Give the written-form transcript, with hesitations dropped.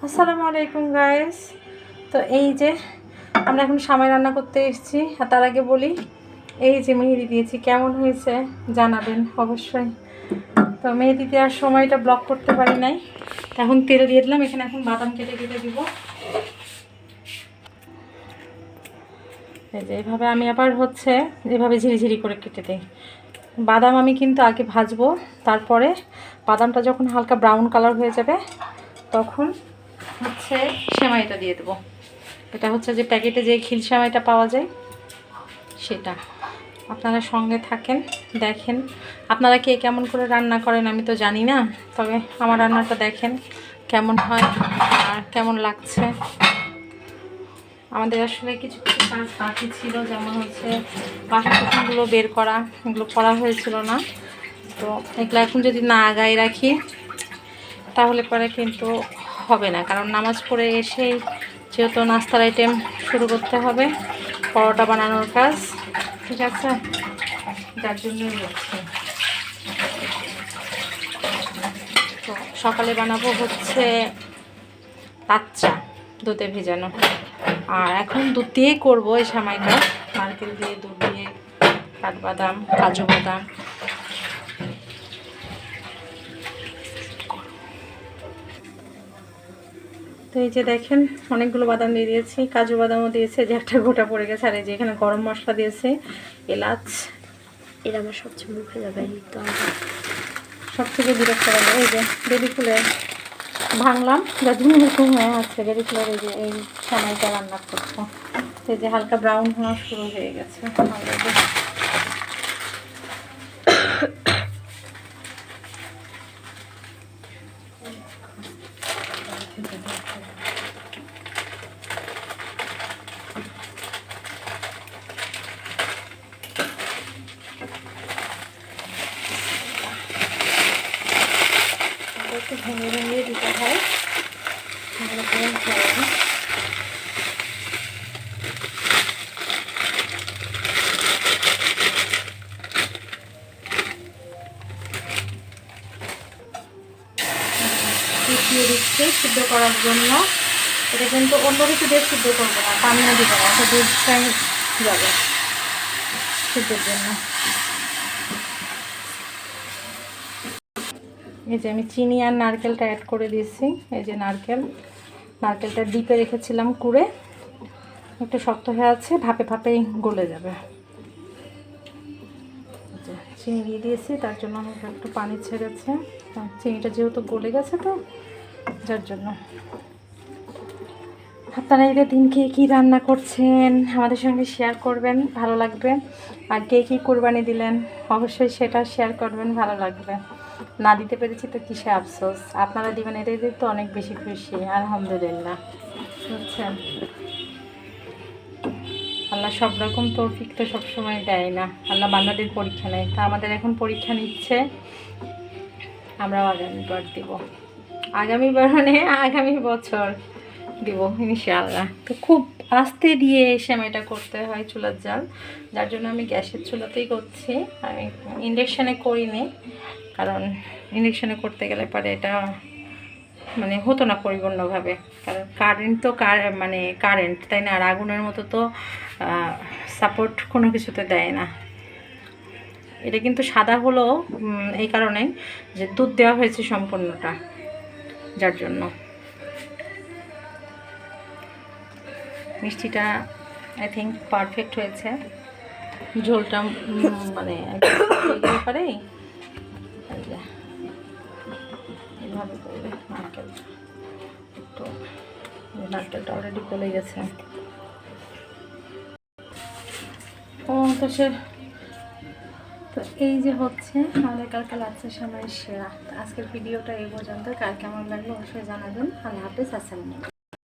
আসসালামু আলাইকুম গাইস। তো এই যে আমরা এখন সামাই রান্না করতে এসেছি। আর তার আগে বলি, এই যে মেহেদি দিয়েছি, কেমন হয়েছে জানাবেন অবশ্যই। তো মেহেদি দেওয়ার সময়টা ব্লক করতে পারি নাই, এখন তেল দিয়ে দিলাম। এখানে এখন বাদাম কেটে কেটে দিব। এই যে এইভাবে আমি আবার এভাবে ঝিরিঝিরি করে কেটে দিই। বাদাম আমি কিন্তু আগে ভাজবো, তারপরে বাদামটা যখন হালকা ব্রাউন কালার হয়ে যাবে তখন সেমাইটা দিয়ে দেবো। এটা যে প্যাকেটে যে খিল সেমাইটা পাওয়া যায় সেটা। আপনারা সঙ্গে থাকেন, দেখেন আপনারা কে কেমন করে রান্না করেন আমি তো জানি না, তবে আমার রান্নাটা দেখেন কেমন হয় আর কেমন লাগছে। আমাদের আসলে কিছু কিছু কাজ বাকি ছিল, যেমন বাসনগুলো বের করা, এগুলো করা হয়েছিল না। তো এগুলো এখন যদি না আগায় রাখি তাহলে পরে কিন্তু হবে না, কারণ নামাজ পড়ে এসেই যেহেতু নাস্তার আইটেম শুরু করতে হবে, পরোটা বানানোর কাজ, ঠিক আছে, যার জন্যই বলছি। তো সকালে বানাবো লাচ্চা দুধে ভেজানো, আর এখন দুধ দিয়েই করবো এই সেমাইটা, নারকেল দিয়ে, দুধ দিয়ে, কাঠবাদাম, কাজু বাদাম। তো এই যে দেখেন অনেকগুলো বাদাম দিয়ে দিয়েছি, কাজু বাদামও দিয়েছে, যে একটা গোটা পড়ে গেছে। আর এই যে এখানে গরম মশলা দিয়েছে, এলাচ। এটা আমার সবচেয়ে মুখে যাবে, তো সব থেকে বিরক্ত লাগে এই যে বেবি ফুলের ভাঙলাম, যতদিন এরকম হয়ে আছে বেবি ফুলের এই যে এই সেমাইটা রান্না করবো। এই যে হালকা ব্রাউন হওয়া শুরু হয়ে গেছে অলরেডি। একটু ভেঙে ভেঙে দিতে হয়, ভালো করে হয় না। দিয়ে দিচ্ছে সিদ্ধ করার জন্য। এটা কিন্তু অন্য কিছু দিয়ে সিদ্ধ করবো না, পানিও দিব না, এটা দুধটাই যাবে সিদ্ধের জন্য। এই যে আমি চিনি আর নারকেলটা অ্যাড করে দিয়েছি। এই যে নারকেলটা ডিপে রেখেছিলাম কুড়ে, একটু শক্ত হয়ে আছে, ভাপে ভাপেই গলে যাবে। চিনি দিয়ে দিয়েছি, তার জন্য একটু পানি ছেড়েছে, চিনিটা যেহেতু গলে গেছে তো যার জন্য। আপনারা এদের দিনকে কী রান্না করছেন আমাদের সঙ্গে শেয়ার করবেন, ভালো লাগবে। আর কে কী কোরবানি দিলেন অবশ্যই সেটা শেয়ার করবেন, ভালো লাগবে। না দিতে পেরেছি তো কিসে আফসোস, আপনারা দিবেন এটাই তো অনেক বেশি খুশি। আলহামদুলিল্লাহ, বুঝছেন। আল্লাহ সব রকম তৌফিক তো সবসময় দেয় না, আল্লাহ বান্দাদের পরীক্ষা নেয়। তা আমাদের এখন পরীক্ষা নিচ্ছে, আমরাও আগামীবার দিব, আগামীবার মানে আগামী বছর দিব ইনশাআল্লাহ। তো খুব আস্তে দিয়ে সেমাইটা করতে হয় চুলার জাল, যার জন্য আমি গ্যাসের চুলাতেই করছি। আমি ইন্ডাকশানে করিনি, কারণ ইন্ডাকশানে করতে গেলে পরে এটা মানে হতো না পরিপূর্ণভাবে, কারণ কারেন্ট তো কারেন্ট, তাই না? আর আগুনের মতো তো সাপোর্ট কোনো কিছুতে দেয় না। এটা কিন্তু সাদা হলো এই কারণে যে দুধ দেওয়া হয়েছে সম্পূর্ণটা, যার জন্য। মিষ্টিটা আই থিঙ্ক পারফেক্ট হয়েছে, ঝোলটা মানে পারে এইভাবে করবে। নারকেলটা অলরেডি গলে গেছে। তো এই যে আমাদের কালকে লাচ্ছা সেমাই সেরা। আজকের ভিডিওটা এই পর্যন্ত, কার কেমন লাগলো অবশ্যই জানাবেন। আল্লাহ হাফেজ, আসসালামু আলাইকুম।